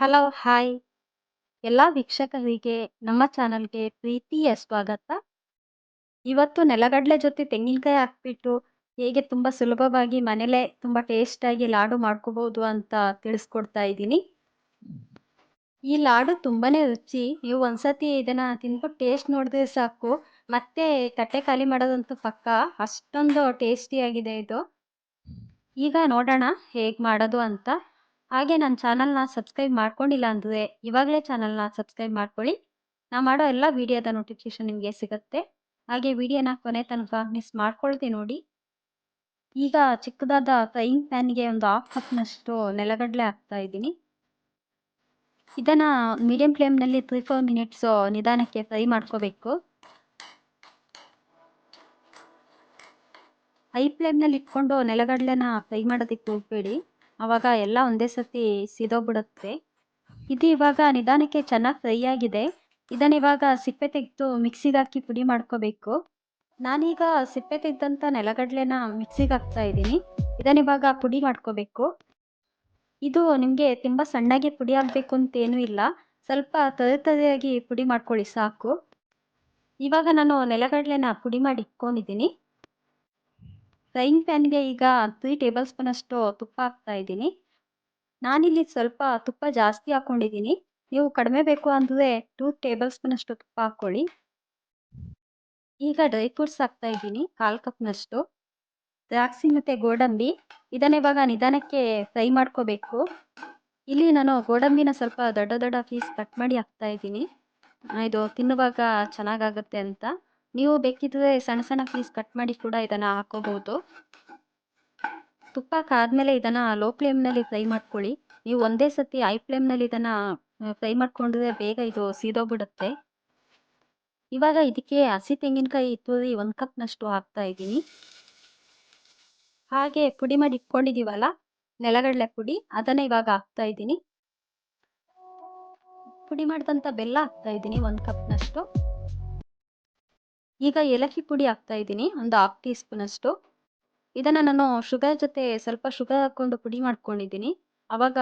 Hello, hi! ಎಲ್ಲಾ ವೀಕ್ಷಕರಿಗೆ ನಮ್ಮ ಚಾನಲ್‌ಗೆ ಪ್ರೀತಿಯ ಸ್ವಾಗತ. ಇವತ್ತು ನೆಲಗಡಲೆ ಜೊತೆ ತೆಂಗಿನಕಾಯಿ ಹಾಕ್ಬಿಟ್ಟು ಹೇಗೆ ತುಂಬಾ ಸುಲಭವಾಗಿ ಮನೇಲೇ ತುಂಬಾ ಟೇಸ್ಟಾಗಿ ಲಾಡು ಮಾಡ್ಕೋಬಹುದು ಅಂತ ತಿಳಿಸ್ಕೊಡ್ತಾ ಇದ್ದೀನಿ. ಈ ಲಾಡು ತುಂಬಾನೇ ರುಚಿ. ನೀವು ಒಂದ್ಸತಿ ಇದನ್ನ ತಿಂದ್ಬಿಟ್ಟು ಟೇಸ್ಟ್ ನೋಡಿದ್ರೆ ಸಾಕು, ಮತ್ತೆ ತಟ್ಟೆ ಖಾಲಿ ಮಾಡೋದಂತೂ ಪಕ್ಕಾ. ಅಷ್ಟೊಂದು ಟೇಸ್ಟಿಯಾಗಿದೆ ಇದು. ಈಗ ನೋಡೋಣ ಹೇಗ್ ಮಾಡೋದು ಅಂತ. ಹಾಗೆ ನನ್ನ ಚಾನಲ್‌ನ ಸಬ್ಸ್ಕ್ರೈಬ್ ಮಾಡ್ಕೊಂಡಿಲ್ಲ ಅಂದ್ರೆ ಇವಾಗಲೇ ಚಾನಲ್‌ನ ಸಬ್ಸ್ಕ್ರೈಬ್ ಮಾಡ್ಕೊಳ್ಳಿ. ನಾ ಮಾಡೋ ಎಲ್ಲ ವಿಡಿಯೋದ ನೋಟಿಫಿಕೇಶನ್ ನಿಮಗೆ ಸಿಗುತ್ತೆ. ಹಾಗೆ ವಿಡಿಯೋನ ಕೊನೆ ತನಕ ಮಿಸ್ ಮಾಡ್ಕೊಳ್ದೆ ನೋಡಿ. ಈಗ ಚಿಕ್ಕದಾದ ಫ್ರೈಯಿಂಗ್ ಪ್ಯಾನ್‌ಗೆ ಒಂದು ಹಾಫ್ ಕಪ್‌ನಷ್ಟು ನೆಲಗಡಲೆ ಹಾಕ್ತಾ ಇದ್ದೀನಿ. ಇದನ್ನ ಮೀಡಿಯಂ ಫ್ಲೇಮ್‌ನಲ್ಲಿ 3-4 ಮಿನಿಟ್ಸು ನಿಧಾನಕ್ಕೆ ಫ್ರೈ ಮಾಡ್ಕೋಬೇಕು. ಹೈ ಫ್ಲೇಮ್‌ನಲ್ಲಿ ಇಟ್ಕೊಂಡು ನೆಲಗಡಲೆನ ಫ್ರೈ ಮಾಡೋದಕ್ಕೆ ಹೋಗಬೇಡಿ. ಆವಾಗ ಎಲ್ಲ ಒಂದೇ ಸತಿ ಸಿದೋಗ್ಬಿಡುತ್ತೆ. ಇದು ಇವಾಗ ನಿಧಾನಕ್ಕೆ ಚೆನ್ನಾಗಿ ಫ್ರೈ ಆಗಿದೆ. ಇದನ್ನ ಇವಾಗ ಸಿಪ್ಪೆ ತೆಗೆದು ಮಿಕ್ಸಿಗೆ ಹಾಕಿ ಪುಡಿ ಮಾಡ್ಕೋಬೇಕು. ನಾನೀಗ ಸಿಪ್ಪೆ ತೆಗೆದಂಥ ನೆಲಗಡಲೆನ ಮಿಕ್ಸಿಗೆ ಹಾಕ್ತಾ ಇದ್ದೀನಿ. ಇದನ್ನ ಇವಾಗ ಪುಡಿ ಮಾಡ್ಕೋಬೇಕು. ಇದು ನಿಮಗೆ ತುಂಬ ಸಣ್ಣಗೆ ಪುಡಿ ಆಗಬೇಕು ಅಂತೇನೂ ಇಲ್ಲ. ಸ್ವಲ್ಪ ತರಿಯಾಗಿ ಪುಡಿ ಮಾಡ್ಕೊಳ್ಳಿ ಸಾಕು. ಇವಾಗ ನಾನು ನೆಲಗಡಲೆನ ಪುಡಿ ಮಾಡಿ ಇಟ್ಕೊಂಡಿದ್ದೀನಿ. ಫ್ರೈಯಿಂಗ್ ಪ್ಯಾನ್‌ಗೆ ಈಗ 3 ಟೇಬಲ್ ಸ್ಪೂನಷ್ಟು ತುಪ್ಪ ಹಾಕ್ತಾ ಇದ್ದೀನಿ. ನಾನಿಲ್ಲಿ ಸ್ವಲ್ಪ ತುಪ್ಪ ಜಾಸ್ತಿ ಹಾಕ್ಕೊಂಡಿದ್ದೀನಿ. ನೀವು ಕಡಿಮೆ ಬೇಕು ಅಂದರೆ 2 ಟೇಬಲ್ ಸ್ಪೂನಷ್ಟು ತುಪ್ಪ ಹಾಕ್ಕೊಳ್ಳಿ. ಈಗ ಡ್ರೈ ಫ್ರೂಟ್ಸ್ ಹಾಕ್ತಾ ಇದ್ದೀನಿ 1/4 ಕಪ್‌ನಷ್ಟು. ದ್ರಾಕ್ಷಿ ಮತ್ತು ಗೋಡಂಬಿ. ಇದನ್ನ ಇವಾಗ ನಿಧಾನಕ್ಕೆ ಫ್ರೈ ಮಾಡ್ಕೋಬೇಕು. ಇಲ್ಲಿ ನಾನು ಗೋಡಂಬಿನ ಸ್ವಲ್ಪ ದೊಡ್ಡ ದೊಡ್ಡ ಪೀಸ್ ಕಟ್ ಮಾಡಿ ಹಾಕ್ತಾ ಇದ್ದೀನಿ. ಇದು ತಿನ್ನುವಾಗ ಚೆನ್ನಾಗಾಗುತ್ತೆ ಅಂತ. ನೀವು ಬೇಕಿದ್ರೆ ಸಣ್ಣ ಸಣ್ಣ ಪೀಸ್ ಕಟ್ ಮಾಡಿ ಕೂಡ ಇದನ್ನ ಹಾಕೋಬಹುದು. ತುಪ್ಪ ಕಾದ್ಮೇಲೆ ಇದನ್ನ ಲೋ ಫ್ಲೇಮ್‌ನಲ್ಲಿ ಫ್ರೈ ಮಾಡ್ಕೊಳ್ಳಿ. ನೀವು ಒಂದೇ ಸತಿ ಹೈ ಫ್ಲೇಮ್‌ನಲ್ಲಿ ಇದನ್ನ ಫ್ರೈ ಮಾಡ್ಕೊಂಡ್ರೆ ಬೇಗ ಇದು ಸೀದೋಗ್ಬಿಡುತ್ತೆ. ಇವಾಗ ಇದಕ್ಕೆ ಹಸಿ ತೆಂಗಿನಕಾಯಿ ತುರಿ 1 ಕಪ್‌ನಷ್ಟು ಹಾಕ್ತಾ ಇದ್ದೀನಿ. ಹಾಗೆ ಪುಡಿ ಮಾಡಿ ಇಟ್ಕೊಂಡಿದೀವಲ್ಲ ನೆಲಗಡಲೆ ಪುಡಿ, ಅದನ್ನ ಇವಾಗ ಹಾಕ್ತಾ ಇದ್ದೀನಿ. ಪುಡಿ ಮಾಡಿದಂಥ ಬೆಲ್ಲ ಹಾಕ್ತಾ ಇದ್ದೀನಿ 1 ಕಪ್‌ನಷ್ಟು. ಈಗ ಏಲಕ್ಕಿ ಪುಡಿ ಹಾಕ್ತಾ ಇದ್ದೀನಿ ಒಂದು ಹಾಫ್ ಟೀ ಸ್ಪೂನಷ್ಟು. ಇದನ್ನ ನಾನು ಶುಗರ್ ಜೊತೆ ಸ್ವಲ್ಪ ಶುಗರ್ ಹಾಕ್ಕೊಂಡು ಪುಡಿ ಮಾಡ್ಕೊಂಡಿದ್ದೀನಿ. ಅವಾಗ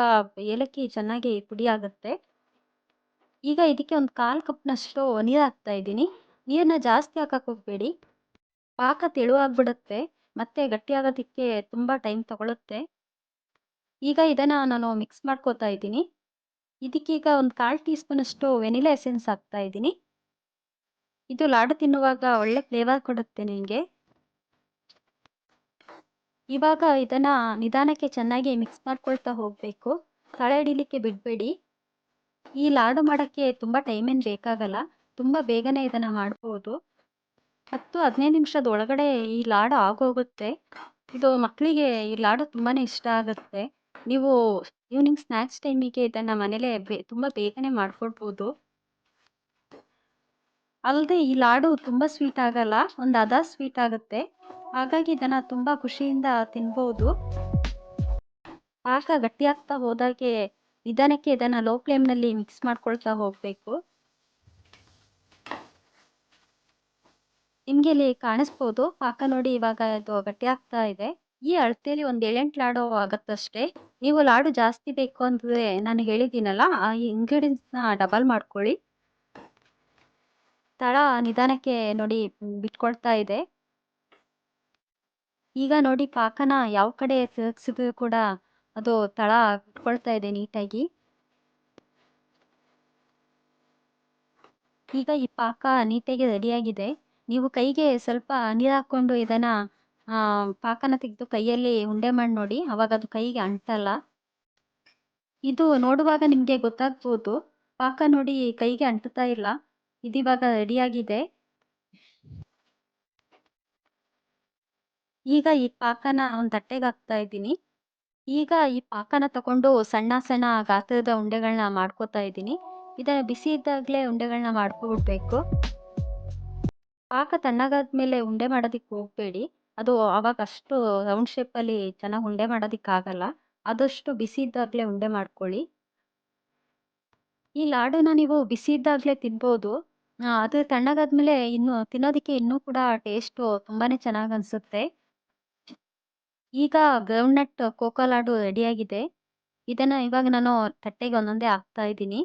ಏಲಕ್ಕಿ ಚೆನ್ನಾಗಿ ಪುಡಿ ಆಗುತ್ತೆ. ಈಗ ಇದಕ್ಕೆ ಒಂದು 1/4 ಕಪ್‌ನಷ್ಟು ನೀರು ಹಾಕ್ತಾ ಇದ್ದೀನಿ. ನೀರನ್ನ ಜಾಸ್ತಿ ಹಾಕಕ್ಕೆ ಹೋಗಬೇಡಿ. ಪಾಕ ತೆಳುವಾಗ್ಬಿಡುತ್ತೆ. ಮತ್ತೆ ಗಟ್ಟಿಯಾಗೋದಕ್ಕೆ ತುಂಬ ಟೈಮ್ ತಗೊಳುತ್ತೆ. ಈಗ ಇದನ್ನ ನಾನು ಮಿಕ್ಸ್ ಮಾಡ್ಕೋತಾ ಇದ್ದೀನಿ. ಇದಕ್ಕೀಗ ಒಂದು 1/4 ಟೀ ಸ್ಪೂನಷ್ಟು ವೆನಿಲಾ ಎಸೆನ್ಸ್ ಹಾಕ್ತಾ ಇದ್ದೀನಿ. ಇದು ಲಾಡು ತಿನ್ನುವಾಗ ಒಳ್ಳೆ ಫ್ಲೇವರ್ ಕೊಡುತ್ತೆ ನಿಮಗೆ. ಇವಾಗ ಇದನ್ನ ನಿಧಾನಕ್ಕೆ ಚೆನ್ನಾಗಿ ಮಿಕ್ಸ್ ಮಾಡ್ಕೊಳ್ತಾ ಹೋಗಬೇಕು. ತಳ ಹಿಡಿಲಿಕ್ಕೆ ಬಿಡಬೇಡಿ. ಈ ಲಾಡು ಮಾಡೋಕ್ಕೆ ತುಂಬ ಟೈಮ್ ಏನು ಬೇಕಾಗಲ್ಲ. ತುಂಬ ಬೇಗನೆ ಇದನ್ನ ಮಾಡ್ಬೋದು. 10-15 ನಿಮಿಷದ ಒಳಗಡೆ ಈ ಲಾಡು ಆಗೋಗುತ್ತೆ. ಇದು ಮಕ್ಕಳಿಗೆ ಈ ಲಾಡು ತುಂಬಾನೇ ಇಷ್ಟ ಆಗುತ್ತೆ. ನೀವು ಈವ್ನಿಂಗ್ ಸ್ನ್ಯಾಕ್ಸ್ ಟೈಮಿಗೆ ಇದನ್ನ ಮನೇಲೇ ತುಂಬ ಬೇಗನೆ ಮಾಡ್ಕೊಳ್ಬೋದು. ಅಲ್ಲದೆ ಈ ಲಾಡು ತುಂಬ ಸ್ವೀಟ್ ಆಗಲ್ಲ. ಒಂದು ಹದ ಸ್ವೀಟ್ ಆಗುತ್ತೆ. ಹಾಗಾಗಿ ಇದನ್ನ ತುಂಬ ಖುಷಿಯಿಂದ ತಿನ್ಬೋದು. ಪಾಕ ಗಟ್ಟಿಯಾಗ್ತಾ ಹೋದಾಗೆ ನಿಧಾನಕ್ಕೆ ಇದನ್ನ ಲೋ ಫ್ಲೇಮ್‌ನಲ್ಲಿ ಮಿಕ್ಸ್ ಮಾಡ್ಕೊಳ್ತಾ ಹೋಗಬೇಕು. ನಿಮ್ಗೆ ಇಲ್ಲಿ ಕಾಣಿಸ್ಬೋದು ಪಾಕ ನೋಡಿ ಇವಾಗ ಇದು ಗಟ್ಟಿಯಾಗ್ತಾ ಇದೆ. ಈ ಅಳತೆಯಲ್ಲಿ ಒಂದು 7-8 ಲಾಡು ಆಗುತ್ತಷ್ಟೇ. ನೀವು ಲಾಡು ಜಾಸ್ತಿ ಬೇಕು ಅಂದ್ರೆ ನಾನು ಹೇಳಿದ್ದೀನಲ್ಲ ಆ ಇಂಗ್ರೀಡಿಯೆಂಟ್ಸ್‌ನ ಡಬಲ್ ಮಾಡ್ಕೊಳ್ಳಿ. ತಳ ನಿಧಾನಕ್ಕೆ ನೋಡಿ ಬಿಟ್ಕೊಳ್ತಾ ಇದೆ. ಈಗ ನೋಡಿ ಪಾಕನ ಯಾವ ಕಡೆ ತಿರುಗಿಸಿದ್ರು ಕೂಡ ಅದು ತಳ ಬಿಟ್ಕೊಳ್ತಾ ಇದೆ ನೀಟಾಗಿ. ಈಗ ಈ ಪಾಕ ನೀಟಾಗಿ ರೆಡಿಯಾಗಿದೆ. ನೀವು ಕೈಗೆ ಸ್ವಲ್ಪ ನೀರು ಹಾಕ್ಕೊಂಡು ಇದನ್ನ ಪಾಕನ ತೆಗೆದು ಕೈಯಲ್ಲಿ ಉಂಡೆ ಮಾಡಿ ನೋಡಿ. ಅವಾಗ ಅದು ಕೈಗೆ ಅಂಟಲ್ಲ. ಇದು ನೋಡುವಾಗ ನಿಮಗೆ ಗೊತ್ತಾಗ್ಬೋದು. ಪಾಕ ನೋಡಿ ಕೈಗೆ ಅಂಟುತ್ತಾ ಇಲ್ಲ. ಇದಿವಾಗ ರೆಡಿಯಾಗಿದೆ. ಈಗ ಈ ಪಾಕನ ಒಂದು ತಟ್ಟೆಗೆ ಹಾಕ್ತಾ ಇದ್ದೀನಿ. ಈಗ ಈ ಪಾಕನ ತಗೊಂಡು ಸಣ್ಣ ಸಣ್ಣ ಗಾತ್ರದ ಉಂಡೆಗಳನ್ನ ಮಾಡ್ಕೋತಾ ಇದ್ದೀನಿ. ಇದನ್ನ ಬಿಸಿ ಇದ್ದಾಗಲೇ ಉಂಡೆಗಳನ್ನ ಮಾಡ್ಕೊಬಿಡ್ಬೇಕು. ಪಾಕ ತಣ್ಣಗಾದ್ಮೇಲೆ ಉಂಡೆ ಮಾಡೋದಕ್ಕೆ ಹೋಗಬೇಡಿ. ಅದು ಆವಾಗ ಅಷ್ಟು ರೌಂಡ್ ಶೇಪಲ್ಲಿ ಚೆನ್ನಾಗಿ ಉಂಡೆ ಮಾಡೋದಕ್ಕಾಗಲ್ಲ. ಆದಷ್ಟು ಬಿಸಿ ಇದ್ದಾಗಲೇ ಉಂಡೆ ಮಾಡ್ಕೊಳ್ಳಿ. ಈ ಲಾಡುನ ನೀವು ಬಿಸಿ ಇದ್ದಾಗಲೇ ತಿನ್ಬೋದು. ಅದು ತಣ್ಣಗಾದ್ಮೇಲೆ ಇನ್ನು ತಿನ್ನೋದಕ್ಕೆ ಇನ್ನೂ ಕೂಡ ಟೇಸ್ಟು ತುಂಬಾನೇ ಚೆನ್ನಾಗಿ ಅನ್ಸುತ್ತೆ. ಈಗ ಗ್ರೌಂಡ್ ನಟ್ ಕೋಕೋ ಲಾಡು ರೆಡಿಯಾಗಿದೆ. ಇದನ್ನ ಇವಾಗ ನಾನು ತಟ್ಟೆಗೆ ಒಂದೊಂದೇ ಹಾಕ್ತಾ ಇದ್ದೀನಿ.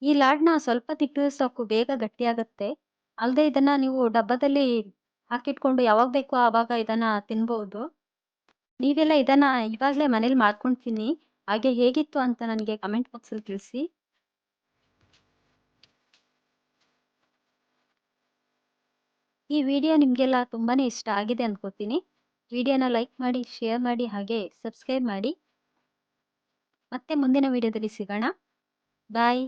ಈ ಲಾಡ್ನ ಸ್ವಲ್ಪ ತಿಕ್ಕಿದ್ರೆ ಸಾಕು ಬೇಗ ಗಟ್ಟಿಯಾಗತ್ತೆ. ಅಲ್ಲದೆ ಇದನ್ನ ನೀವು ಡಬ್ಬದಲ್ಲಿ ಹಾಕಿಟ್ಕೊಂಡು ಯಾವಾಗ ಬೇಕೋ ಆವಾಗ ಇದನ್ನ ತಿನ್ಬಹುದು. ನೀವೆಲ್ಲ ಇದನ್ನ ಇವಾಗ್ಲೇ ಮನೇಲಿ ಮಾಡ್ಕೊಂಡು ತಿನ್ನಿ. ಹಾಗೆ ಹೇಗಿತ್ತು ಅಂತ ನನಗೆ ಕಮೆಂಟ್ ಬಾಕ್ಸಲ್ಲಿ ತಿಳಿಸಿ. ಈ ವಿಡಿಯೋ ನಿಮಗೆಲ್ಲ ತುಂಬಾನೇ ಇಷ್ಟ ಆಗಿದೆ ಅನ್ಕೋತೀನಿ. ವಿಡಿಯೋನ ಲೈಕ್ ಮಾಡಿ, ಶೇರ್ ಮಾಡಿ ಹಾಗೆ ಸಬ್ಸ್ಕ್ರೈಬ್ ಮಾಡಿ. ಮತ್ತೆ ಮುಂದಿನ ವಿಡಿಯೋದಲ್ಲಿ ಸಿಗೋಣ. ಬಾಯ್.